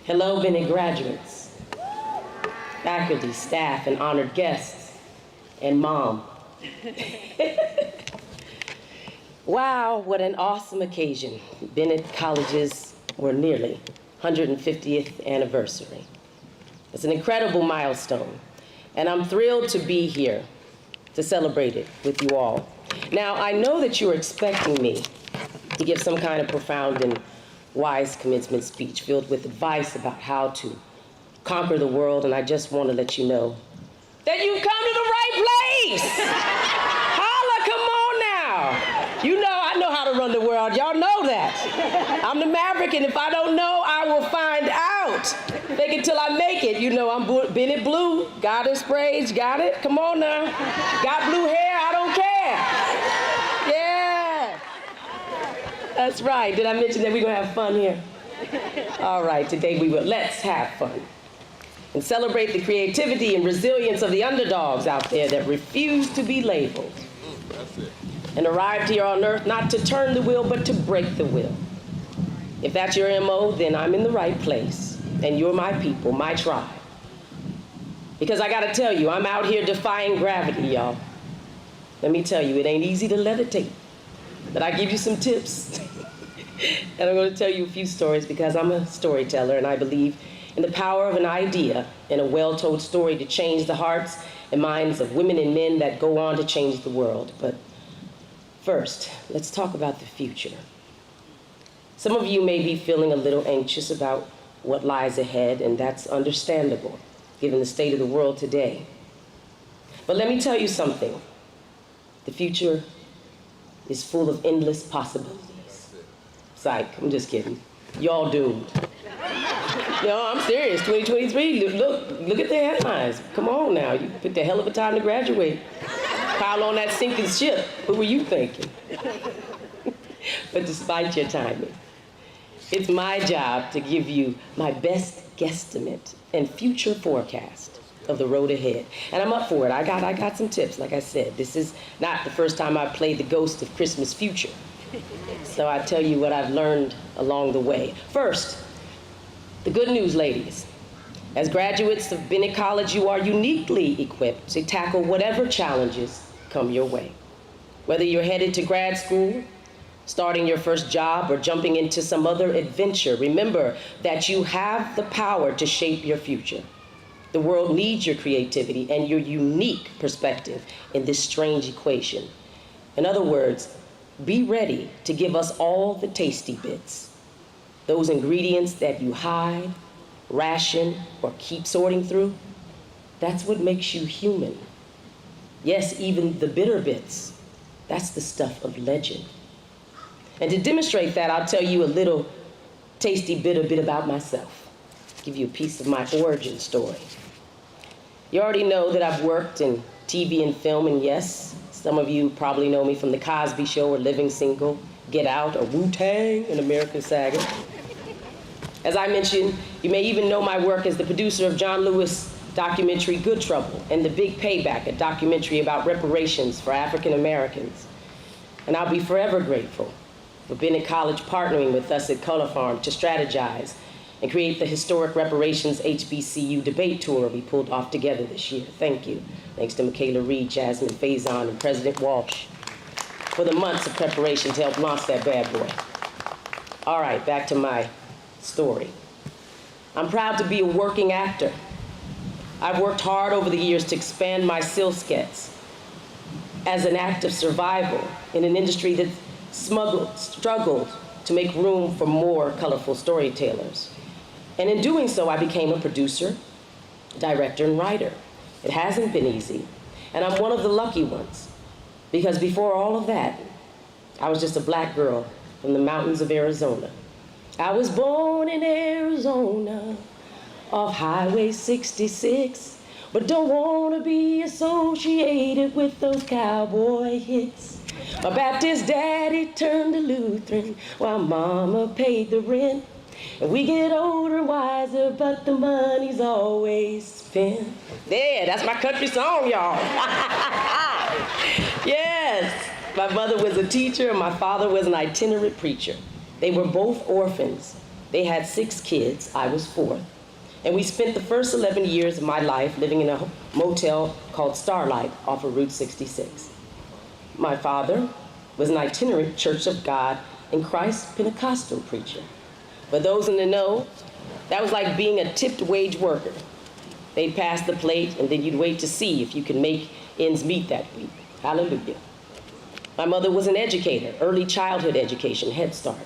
Hello, Bennett graduates, faculty, staff, and honored guests, and mom. Wow, what an awesome occasion. Bennett College's nearly 150th anniversary. It's an incredible milestone, and I'm thrilled to be here to celebrate it with you all. Now, I know that you're expecting me to give some kind of profound and wise commencement speech filled with advice about how to conquer the world, and I just want to let you know that you've come to the right place. Holla, come on now. You know I know how to run the world. Y'all know that. I'm the maverick, and if I don't know, I will find out. Fake it till I make it. You know I'm Bennett Blue. Got it, sprays, got it? Come on now. Got blue hair, I don't care. Yeah. That's right. Did I mention that we're going to have fun here? All right, today let's have fun and celebrate the creativity and resilience of the underdogs out there that refuse to be labeled and arrived here on earth not to turn the wheel, but to break the wheel. If that's your MO, then I'm in the right place, and you're my people, my tribe. Because I got to tell you, I'm out here defying gravity, y'all. Let me tell you, it ain't easy to levitate. But I give you some tips. And I'm going to tell you a few stories because I'm a storyteller and I believe in the power of an idea and a well-told story to change the hearts and minds of women and men that go on to change the world. But first, let's talk about the future. Some of you may be feeling a little anxious about what lies ahead, and that's understandable given the state of the world today. But let me tell you something. The future is full of endless possibilities. Psych, I'm just kidding. Y'all doomed. No, I'm serious. 2023, look at the headlines. Come on now, you picked a hell of a time to graduate. Pile on that sinking ship. What were you thinking? But despite your timing, it's my job to give you my best guesstimate and future forecast of the road ahead. And I'm up for it. I got some tips. Like I said, this is not the first time I've played the ghost of Christmas future. So I tell you what I've learned along the way. First, the good news, ladies. As graduates of Bennett College, you are uniquely equipped to tackle whatever challenges come your way. Whether you're headed to grad school, starting your first job, or jumping into some other adventure, remember that you have the power to shape your future. The world needs your creativity and your unique perspective in this strange equation. In other words, be ready to give us all the tasty bits, those ingredients that you hide, ration, or keep sorting through. That's what makes you human. Yes, even the bitter bits, that's the stuff of legend. And to demonstrate that, I'll tell you a little tasty bitter bit about myself, give you a piece of my origin story. You already know that I've worked in TV and film, and yes, some of you probably know me from The Cosby Show or Living Single, Get Out, or Wu-Tang, an American Saga. As I mentioned, you may even know my work as the producer of John Lewis' documentary Good Trouble and The Big Payback, a documentary about reparations for African Americans. And I'll be forever grateful for Bennett College partnering with us at Color Farm to strategize and create the historic reparations HBCU debate tour we pulled off together this year. Thank you. Thanks to Michaela Reed, Jasmine Faison, and President Walsh for the months of preparation to help launch that bad boy. All right, back to my story. I'm proud to be a working actor. I've worked hard over the years to expand my skill sets as an act of survival in an industry that struggled to make room for more colorful storytellers. And in doing so, I became a producer, director, and writer. It hasn't been easy, and I'm one of the lucky ones, because before all of that, I was just a black girl from the mountains of Arizona. I was born in Arizona, off Highway 66, but don't want to be associated with those cowboy hits. My Baptist daddy turned to Lutheran while mama paid the rent. And we get older and wiser, but the money's always spent. There, that's my country song, y'all. Yes, my mother was a teacher and my father was an itinerant preacher. They were both orphans, They had 6 kids, I was 4th, and we spent the first 11 years of my life living in a motel called Starlight off of Route 66. My father was an itinerant Church of God in Christ Pentecostal preacher. For those in the know, that was like being a tipped wage worker. They'd pass the plate, and then you'd wait to see if you could make ends meet that week. Hallelujah. My mother was an educator, early childhood education, Head Start.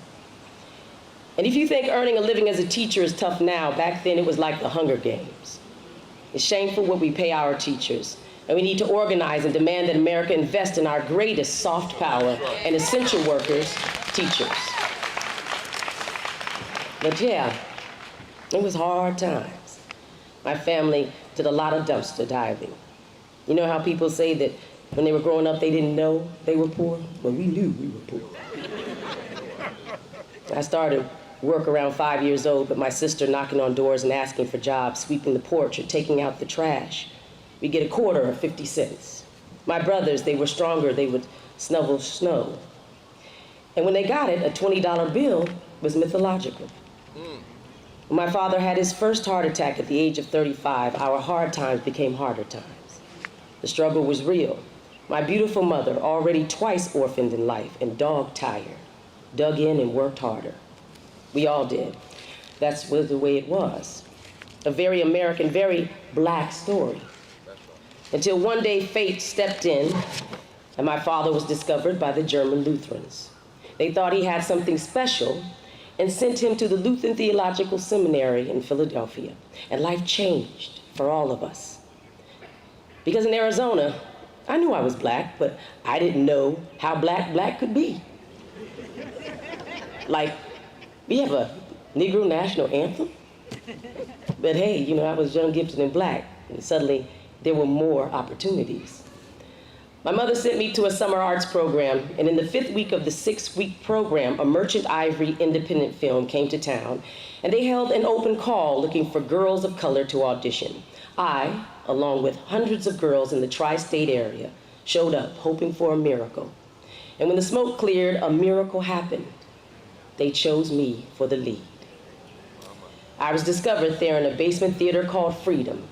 And if you think earning a living as a teacher is tough now, back then it was like the Hunger Games. It's shameful what we pay our teachers, and we need to organize and demand that America invest in our greatest soft power and essential workers, teachers. But yeah, it was hard times. My family did a lot of dumpster diving. You know how people say that when they were growing up, they didn't know they were poor? Well, we knew we were poor. I started work around 5 years old, but my sister knocking on doors and asking for jobs, sweeping the porch or taking out the trash. We'd get a quarter or 50 cents. My brothers, they were stronger. They would shovel snow. And when they got it, a $20 bill was mythological. When my father had his first heart attack at the age of 35, our hard times became harder times. The struggle was real. My beautiful mother, already twice orphaned in life and dog-tired, dug in and worked harder. We all did. That's the way it was. A very American, very black story. Until one day fate stepped in and my father was discovered by the German Lutherans. They thought he had something special and sent him to the Lutheran Theological Seminary in Philadelphia. And life changed for all of us. Because in Arizona, I knew I was black, but I didn't know how black could be. Like, we have a Negro national anthem. But hey, you know, I was young, gifted, and black, and suddenly there were more opportunities. My mother sent me to a summer arts program, and in the 5th week of the 6-week program, a Merchant Ivory independent film came to town, and they held an open call looking for girls of color to audition. I, along with hundreds of girls in the tri-state area, showed up hoping for a miracle. And when the smoke cleared, a miracle happened. They chose me for the lead. I was discovered there in a basement theater called Freedom.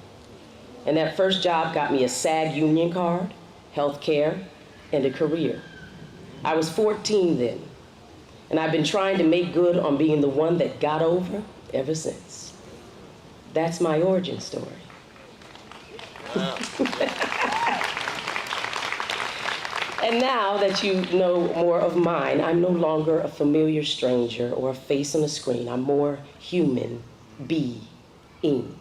And that first job got me a SAG union card, health care, and a career. I was 14 then, and I've been trying to make good on being the one that got over ever since. That's my origin story. And now that you know more of mine, I'm no longer a familiar stranger or a face on a screen. I'm more human, being, ing.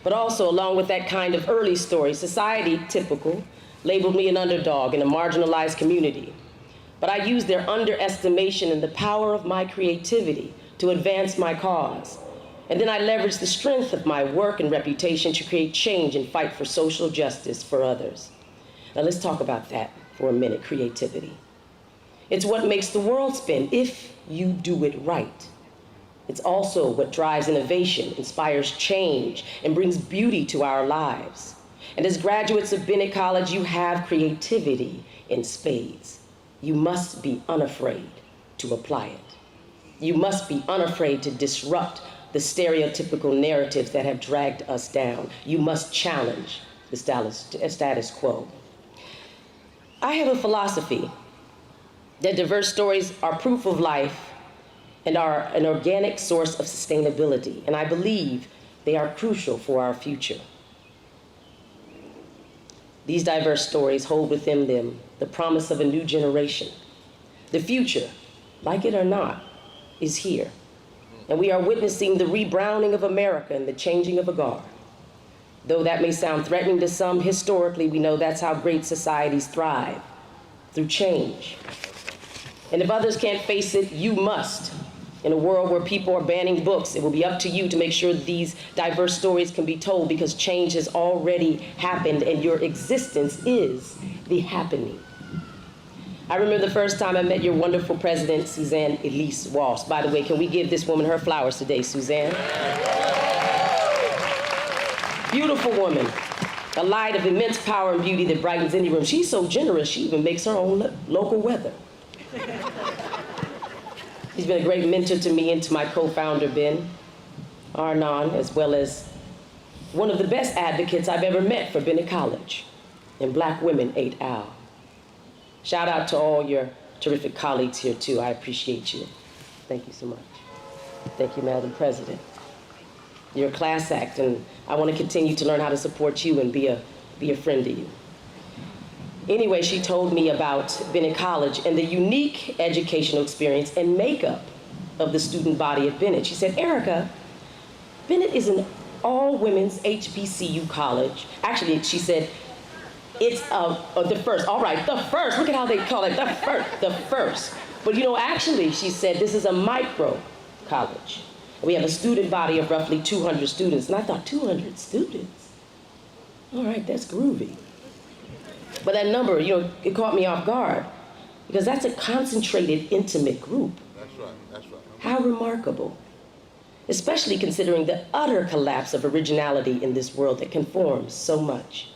But also, along with that kind of early story, society, typical, labeled me an underdog in a marginalized community. But I used their underestimation and the power of my creativity to advance my cause. And then I leveraged the strength of my work and reputation to create change and fight for social justice for others. Now let's talk about that for a minute, creativity. It's what makes the world spin if you do it right. It's also what drives innovation, inspires change, and brings beauty to our lives. And as graduates of Bennett College, you have creativity in spades. You must be unafraid to apply it. You must be unafraid to disrupt the stereotypical narratives that have dragged us down. You must challenge the status quo. I have a philosophy that diverse stories are proof of life and are an organic source of sustainability, and I believe they are crucial for our future. These diverse stories hold within them the promise of a new generation. The future, like it or not, is here, and we are witnessing the rebrowning of America and the changing of a guard. Though that may sound threatening to some, historically we know that's how great societies thrive, through change. And if others can't face it, you must. In a world where people are banning books, it will be up to you to make sure these diverse stories can be told, because change has already happened and your existence is the happening. I remember the first time I met your wonderful president, Suzanne Walsh. By the way, can we give this woman her flowers today, Suzanne? Beautiful woman, a light of immense power and beauty that brightens any room. She's so generous, she even makes her own local weather. He's been a great mentor to me and to my co-founder, Ben Arnon, as well as one of the best advocates I've ever met for Bennett College and Black Women 8 Al. Shout out to all your terrific colleagues here too. I appreciate you. Thank you so much. Thank you, Madam President. You're a class act, and I want to continue to learn how to support you and be a friend to you. Anyway, she told me about Bennett College and the unique educational experience and makeup of the student body at Bennett. She said, Erika, Bennett is an all-women's HBCU college. Actually, she said, it's the first. All right, the first. Look at how they call it, the first. But you know, actually, she said, this is a micro college. We have a student body of roughly 200 students. And I thought, 200 students? All right, that's groovy. But that number, you know, it caught me off guard because that's a concentrated, intimate group. That's right, that's right. How remarkable. Especially considering the utter collapse of originality in this world that conforms so much.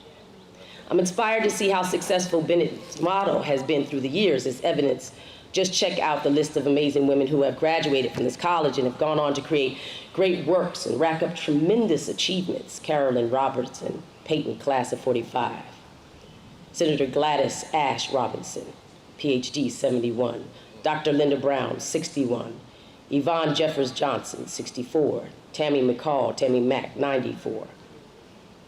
I'm inspired to see how successful Bennett's motto has been through the years as evidence. Just check out the list of amazing women who have graduated from this college and have gone on to create great works and rack up tremendous achievements. Carolyn Robertson, Peyton, class of 45. Senator Gladys Ash Robinson, PhD, 71. Dr. Linda Brown, 61. Yvonne Jeffers Johnson, 64. Tammy McCall, Tammy Mack, 94.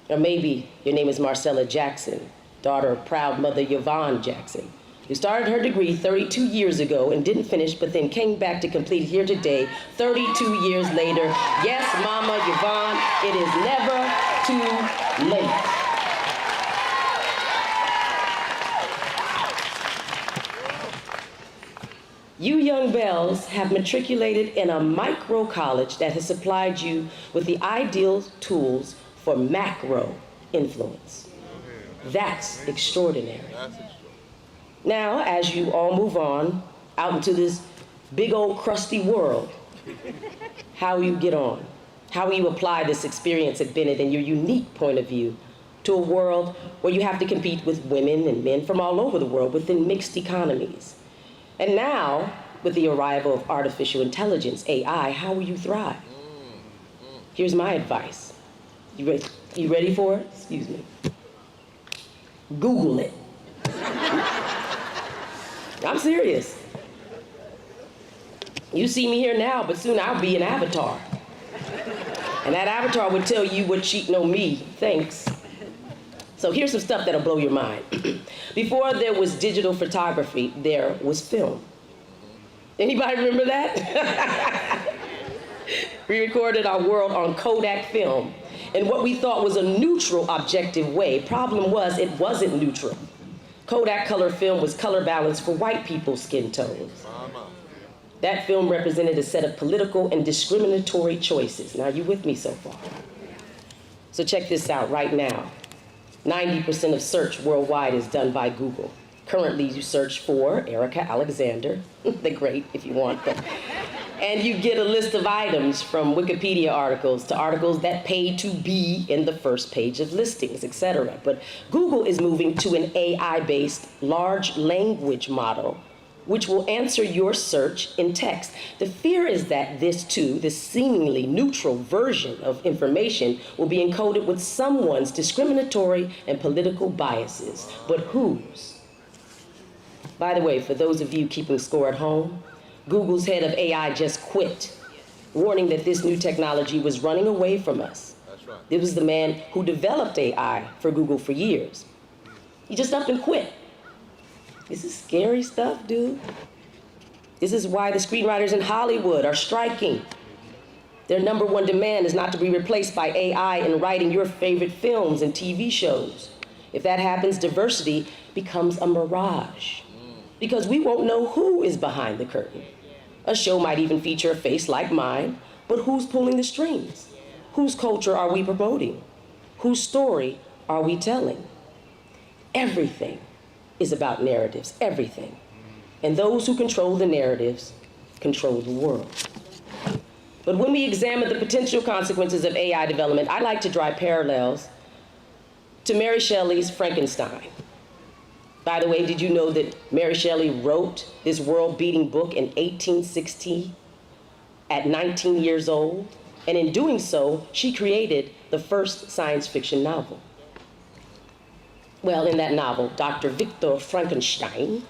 Or maybe your name is Marcella Jackson, daughter of proud mother Yvonne Jackson, who started her degree 32 years ago and didn't finish, but then came back to complete it here today, 32 years later. Yes, Mama Yvonne, it is never too late. You young belles have matriculated in a micro college that has supplied you with the ideal tools for macro influence. That's extraordinary. Now, as you all move on out into this big old crusty world, how will you get on? How will you apply this experience at Bennett and your unique point of view to a world where you have to compete with women and men from all over the world within mixed economies? And now, with the arrival of artificial intelligence, AI, how will you thrive? Here's my advice. You ready for it? Excuse me. Google it. I'm serious. You see me here now, but soon I'll be an avatar. And that avatar would tell you what she know me thinks. So here's some stuff that'll blow your mind. Before there was digital photography, there was film. Anybody remember that? We recorded our world on Kodak film in what we thought was a neutral, objective way. Problem was, it wasn't neutral. Kodak color film was color balanced for white people's skin tones. That film represented a set of political and discriminatory choices. Now, you with me so far? So check this out right now. 90% of search worldwide is done by Google. Currently, you search for Erika Alexander, the great if you want, but, and you get a list of items from Wikipedia articles to articles that pay to be in the first page of listings, etc. But Google is moving to an AI-based large language model which will answer your search in text. The fear is that this too, this seemingly neutral version of information, will be encoded with someone's discriminatory and political biases. But whose? By the way, for those of you keeping score at home, Google's head of AI just quit, warning that this new technology was running away from us. That's right. It was the man who developed AI for Google for years. He just up and quit. This is scary stuff, dude. This is why the screenwriters in Hollywood are striking. Their #1 demand is not to be replaced by AI in writing your favorite films and TV shows. If that happens, diversity becomes a mirage, because we won't know who is behind the curtain. A show might even feature a face like mine, but who's pulling the strings? Whose culture are we promoting? Whose story are we telling? Everything is about narratives, everything. And those who control the narratives control the world. But when we examine the potential consequences of AI development, I like to draw parallels to Mary Shelley's Frankenstein. By the way, did you know that Mary Shelley wrote this world-beating book in 1816 at 19 years old? And in doing so, she created the first science fiction novel. Well, in that novel, Dr. Victor Frankenstein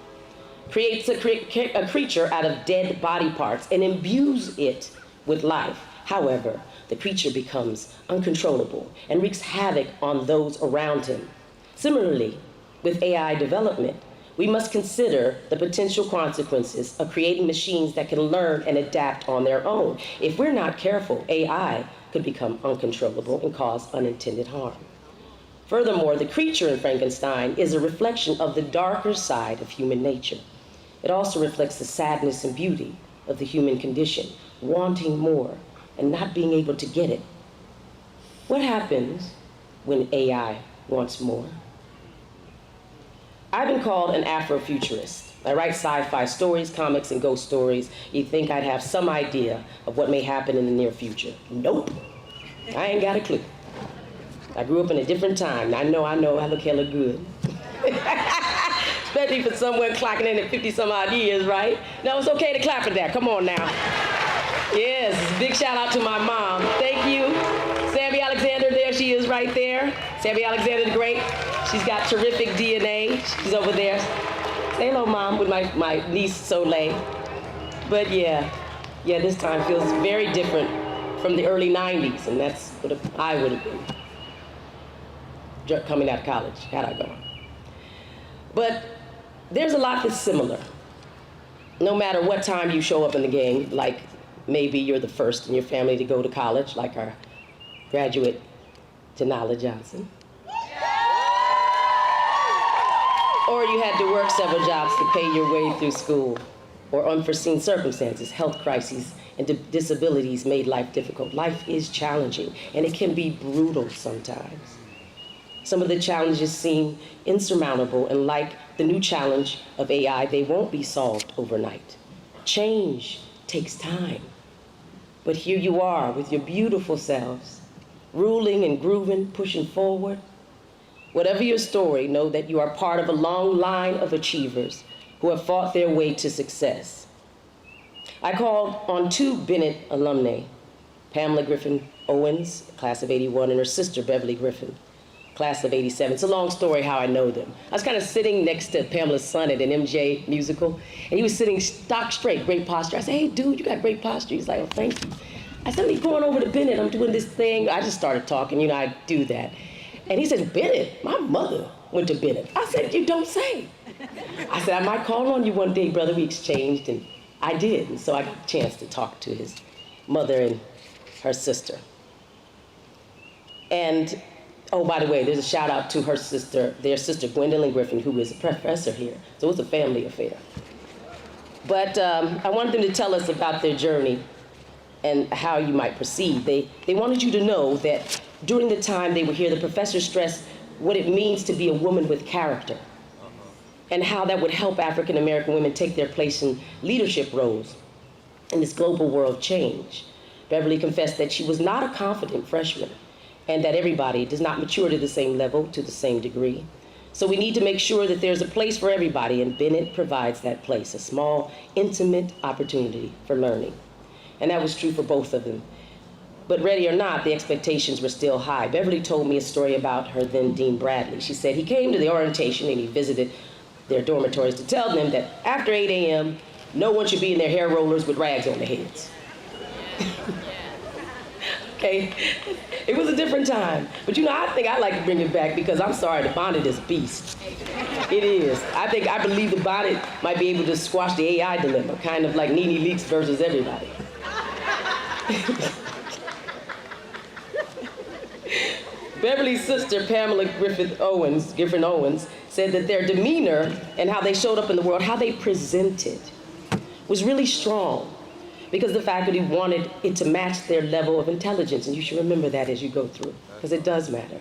creates a creature out of dead body parts and imbues it with life. However, the creature becomes uncontrollable and wreaks havoc on those around him. Similarly, with AI development, we must consider the potential consequences of creating machines that can learn and adapt on their own. If we're not careful, AI could become uncontrollable and cause unintended harm. Furthermore, the creature in Frankenstein is a reflection of the darker side of human nature. It also reflects the sadness and beauty of the human condition, wanting more and not being able to get it. What happens when AI wants more? I've been called an Afrofuturist. I write sci-fi stories, comics, and ghost stories. You'd think I'd have some idea of what may happen in the near future. Nope, I ain't got a clue. I grew up in a different time. I know, I look hella good. Especially for someone clocking in at 50 some odd years, right? No, it's okay to clap at that, come on now. Yes, big shout out to my mom. Thank you. Sammy Alexander, there she is right there. Sammy Alexander the Great. She's got terrific DNA. She's over there. Say hello, Mom, with my niece Soleil. But yeah, this time feels very different from the early 90s, and that's what I would have been coming out of college, had I gone. But there's a lot that's similar. No matter what time you show up in the game, like maybe you're the first in your family to go to college, like our graduate, Janala Johnson. Or you had to work several jobs to pay your way through school, or unforeseen circumstances, health crises, and disabilities made life difficult. Life is challenging, and it can be brutal sometimes. Some of the challenges seem insurmountable, and like the new challenge of AI, they won't be solved overnight. Change takes time. But here you are with your beautiful selves, ruling and grooving, pushing forward. Whatever your story, know that you are part of a long line of achievers who have fought their way to success. I called on two Bennett alumnae, Pamela Griffin Owens, class of '81, and her sister Beverly Griffin, class of '87. It's a long story how I know them. I was kind of sitting next to Pamela's son at an MJ musical, and he was sitting stock straight, great posture. I said, hey, dude, you got great posture. He's like, oh, thank you. I said, I'm going over to Bennett. I'm doing this thing. I just started talking. You know, I do that. And he said, Bennett? My mother went to Bennett. I said, you don't say. I said, I might call on you one day, brother. We exchanged, and I did. And so I got a chance to talk to his mother and her sister. And oh, by the way, there's a shout out to her sister, their sister, Gwendolyn Griffin, who is a professor here. So it's a family affair. But I wanted them to tell us about their journey and how you might proceed. They wanted you to know that during the time they were here, the professor stressed what it means to be a woman with character and how that would help African American women take their place in leadership roles in this global world change. Beverly confessed that she was not a confident freshman, and that everybody does not mature to the same level, to the same degree. So we need to make sure that there's a place for everybody, and Bennett provides that place, a small, intimate opportunity for learning. And that was true for both of them. But ready or not, the expectations were still high. Beverly told me a story about her then Dean Bradley. She said he came to the orientation and he visited their dormitories to tell them that after 8 a.m., no one should be in their hair rollers with rags on their heads. Okay, it was a different time. But you know, I think I'd like to bring it back because I'm sorry, the bonnet is a beast. It is. I believe the bonnet might be able to squash the AI dilemma, kind of like Nene Leakes versus everybody. Beverly's sister, Pamela Griffin Owens, said that their demeanor and how they showed up in the world, how they presented, was really strong, because the faculty wanted it to match their level of intelligence, and you should remember that as you go through, because it does matter.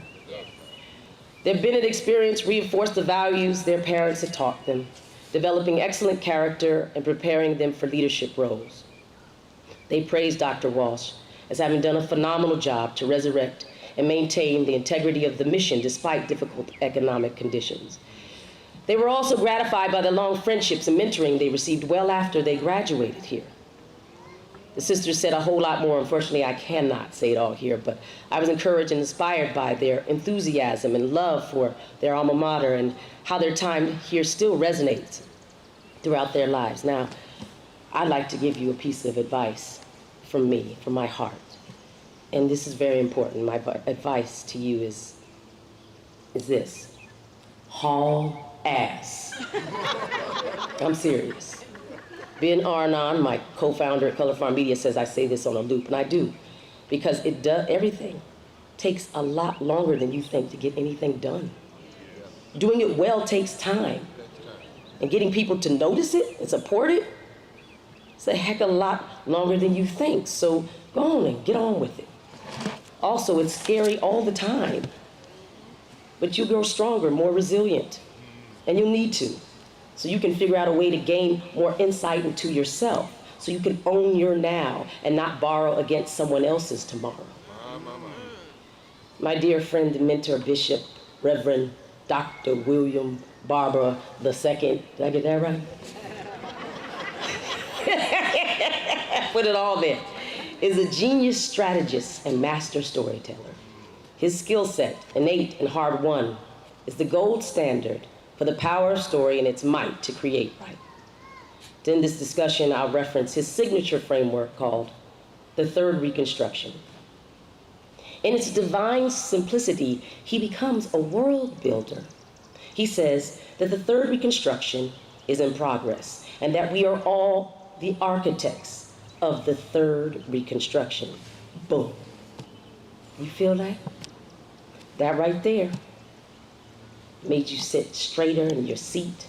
Their Bennett experience reinforced the values their parents had taught them, developing excellent character and preparing them for leadership roles. They praised Dr. Walsh as having done a phenomenal job to resurrect and maintain the integrity of the mission despite difficult economic conditions. They were also gratified by the long friendships and mentoring they received well after they graduated here. The sisters said a whole lot more. Unfortunately, I cannot say it all here, but I was encouraged and inspired by their enthusiasm and love for their alma mater and how their time here still resonates throughout their lives. Now, I'd like to give you a piece of advice from me, from my heart. And this is very important. My advice to you is this: haul ass. I'm serious. Ben Arnon, my co-founder at Color Farm Media, says I say this on a loop, and I do, because everything takes a lot longer than you think to get anything done. Doing it well takes time, and getting people to notice it and support it, it's a heck of a lot longer than you think. So go on and get on with it. Also, it's scary all the time, but you'll grow stronger, more resilient, and you'll need to. So you can figure out a way to gain more insight into yourself, so you can own your now and not borrow against someone else's tomorrow. My dear friend and mentor, Bishop, Reverend Dr. William Barbara II, did I get that right? Put it all there, is a genius strategist and master storyteller. His skill set, innate and hard-won, is the gold standard for the power of story and its might to create right. In this discussion, I'll reference his signature framework called the Third Reconstruction. In its divine simplicity, he becomes a world builder. He says that the Third Reconstruction is in progress and that we are all the architects of the Third Reconstruction. Boom. You feel that? That right there made you sit straighter in your seat,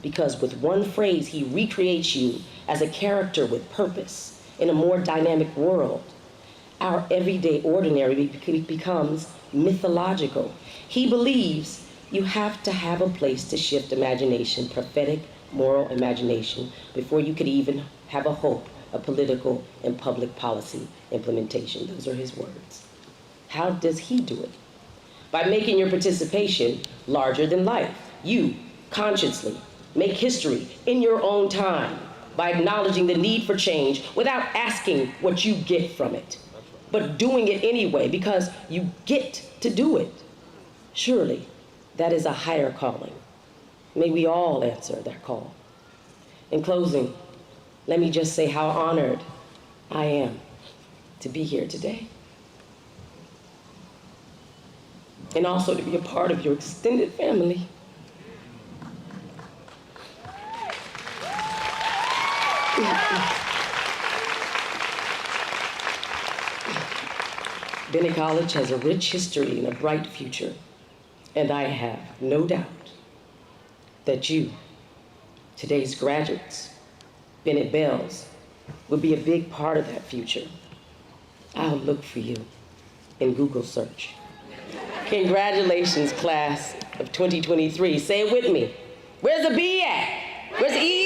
because with one phrase, he recreates you as a character with purpose in a more dynamic world. Our everyday ordinary becomes mythological. He believes you have to have a place to shift imagination, prophetic, moral imagination, before you could even have a hope of political and public policy implementation. Those are his words. How does he do it? By making your participation larger than life. You, consciously, make history in your own time by acknowledging the need for change without asking what you get from it, but doing it anyway because you get to do it. Surely, that is a higher calling. May we all answer that call. In closing, let me just say how honored I am to be here today, and also to be a part of your extended family. Bennett College has a rich history and a bright future, and I have no doubt that you, today's graduates, Bennett Bells, will be a big part of that future. I'll look for you in Google search. Congratulations, class of 2023. Say it with me. Where's the B at? Where's the E